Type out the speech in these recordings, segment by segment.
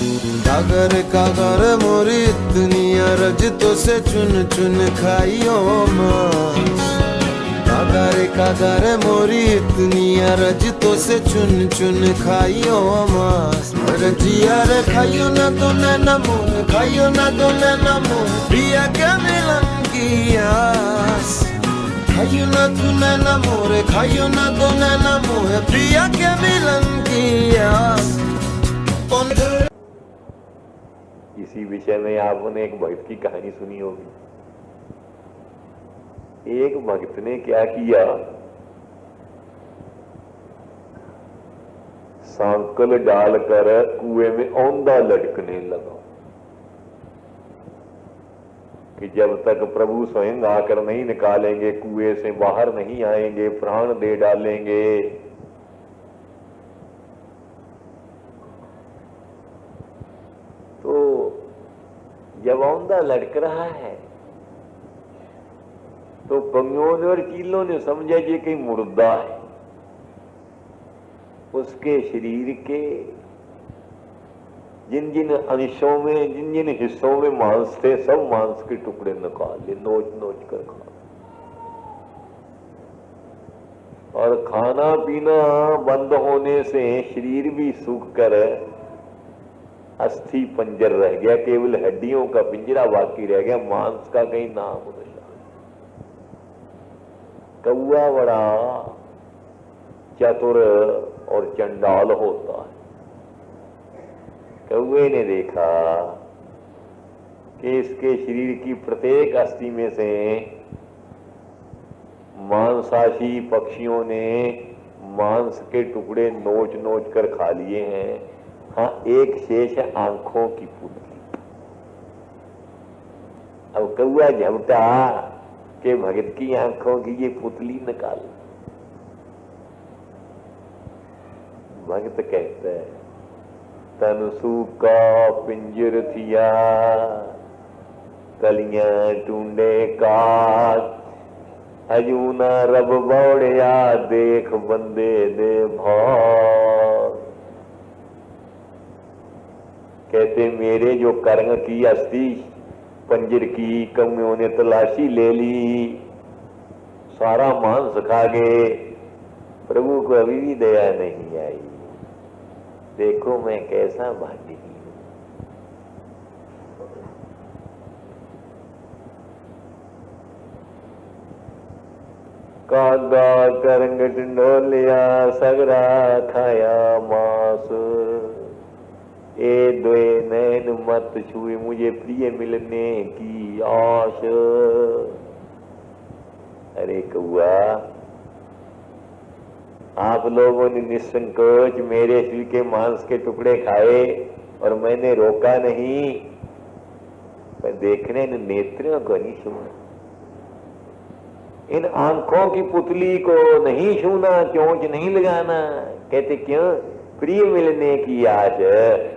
कागर मोरी इतनी अरज तो से चुन चुन खाइयो मांस। कागर मोरी इतनी अरज तो से चुन चुन खाइयो मांस। रजिया रे खाइयो ना तो नैना मोर, खाइयो ना तो नैना मोर, पिया क्या मिलन की आस। खाइयो ना तू नैना मोर, खाइयो ना तो नैना मोर, पिया क्या मिलन की आस। इसी विषय में आपने एक भक्त की कहानी सुनी होगी। एक भक्त ने क्या किया, सांकल डालकर कुएं में औंधा लटकने लगा कि जब तक प्रभु स्वयं आकर नहीं निकालेंगे, कुएं से बाहर नहीं आएंगे, प्राण दे डालेंगे। तो जब औंधा लटक रहा है तो पंगियों ने और चीलों ने समझा कि कहीं मुर्दा है। उसके शरीर के जिन जिन अंशों में, जिन जिन हिस्सों में मांस थे, सब मांस के टुकड़े निकाल लिए, नोच नोच कर खा। और खाना पीना बंद होने से शरीर भी सूख कर अस्थि पंजर रह गया, केवल हड्डियों का पिंजरा बाकी रह गया, मांस का कहीं नाम निशान। कौआ बड़ा चतुर और चंडाल होता है। कौए ने देखा कि इसके शरीर की प्रत्येक अस्थि में से मांसाशी पक्षियों ने मांस के टुकड़े नोच नोच कर खा लिए हैं। हाँ, एक शेष है आंखों की पुतली। अब कौआ झपटा के भगत की आंखों की ये पुतली निकाल। भगत कहता है, तन सूखा पिंजर थिया, कलियां टूंडे काट, अजूना रब बौड़िया, देख बंदे दे भार। कहते मेरे जो कर्म की अस्थि पंजर की कमियों ने तलाशी ले ली, सारा मांस खा गए, प्रभु को अभी भी दया नहीं आई। देखो मैं कैसा भाग्यहीन हूं। कागा करंग ढंढोलिया, सगरा खाया मांस। ए द्वे नैन मत छुए, मुझे प्रिय मिलने की आश। अरे कौआ, आप लोगों ने निसंकोच मेरे शरीर के मांस के टुकड़े खाए और मैंने रोका नहीं, पर देखने इन नेत्रों को नहीं छूना, इन आंखों की पुतली को नहीं छूना, चोंच नहीं लगाना। कहते क्यों? प्रिय मिलने की आश,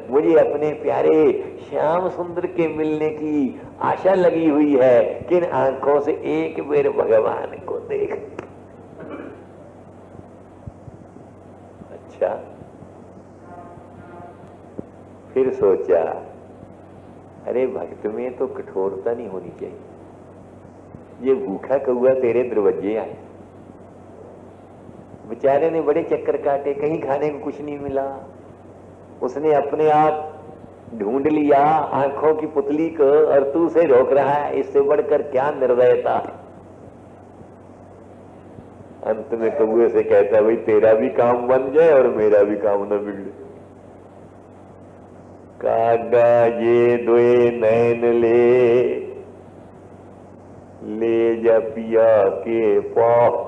मुझे अपने प्यारे श्याम सुंदर के मिलने की आशा लगी हुई है कि इन आंखों से एक बार भगवान को देख। अच्छा, फिर सोचा, अरे भक्त में तो कठोरता नहीं होनी चाहिए। ये भूखा कौआ तेरे दरवाजे आया, बेचारे ने बड़े चक्कर काटे, कहीं खाने को कुछ नहीं मिला, उसने अपने आप ढूंढ लिया आंखों की पुतली को और तू उसे रोक रहा है। इससे बढ़कर क्या निर्दयता। अंत में कौए से कहता है, भाई तेरा भी काम बन जाए और मेरा भी काम न बिगड़े। कागा ये द्वे नैन ले जा पिया के पास।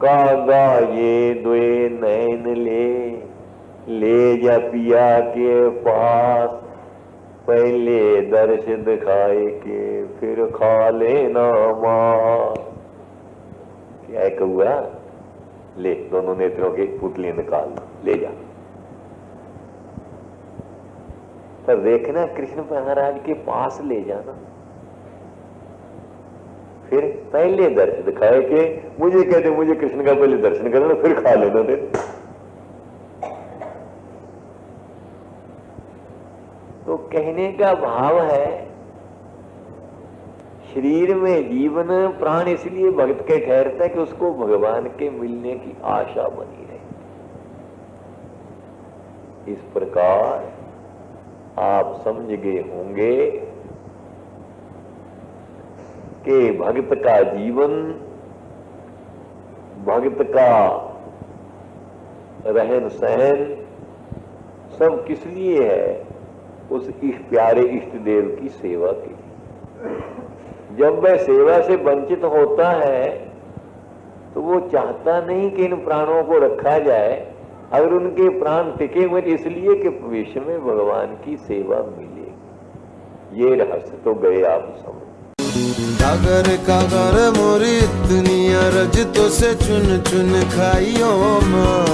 कागा ये द्वे नैन ले जा पिया के पास। पहले दर्श दिखाए के फिर खा लेना मांस। क्या है कौआ, ले दोनों नेत्रों की पुतली निकाल ले जा। पर देखना कृष्ण महाराज के पास ले जाना, फिर पहले दर्शन दिखाए के मुझे कहते मुझे कृष्ण का पहले दर्शन करना फिर खा लेना थे। तो कहने का भाव है शरीर में जीवन प्राण इसलिए भक्त के ठहरता है कि उसको भगवान के मिलने की आशा बनी रहे। इस प्रकार आप समझ गए होंगे कि भक्त का जीवन, भक्त का रहन सहन सब किस लिए है? उस प्यारे इष्ट देव की सेवा के लिए। जब वह सेवा से वंचित होता है तो वो चाहता नहीं कि इन प्राणों को रखा जाए। अगर उनके प्राण टिके हुए इसलिए कि भविष्य में भगवान की सेवा मिले। ये रहस्य तो गए आप समझ। कागर मोरी इतनी अरज तो से चुन चुन खाइयो माँ।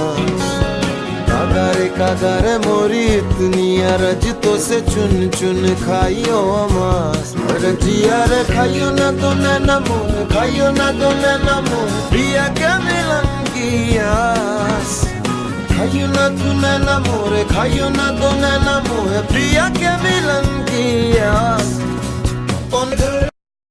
कागर मोरी इतनी अरज तो से चुन चुन खाइयो मास। रजिया रे खाइयो ना तो नैना मुँह, खाइयो ना तो नैना मुँह, पिया क्या मिलन की आस। खाइयो ना तू नैना मोरे, खाइयो ना तो नैना मुँह, प्रिया क्या मिलन की आस।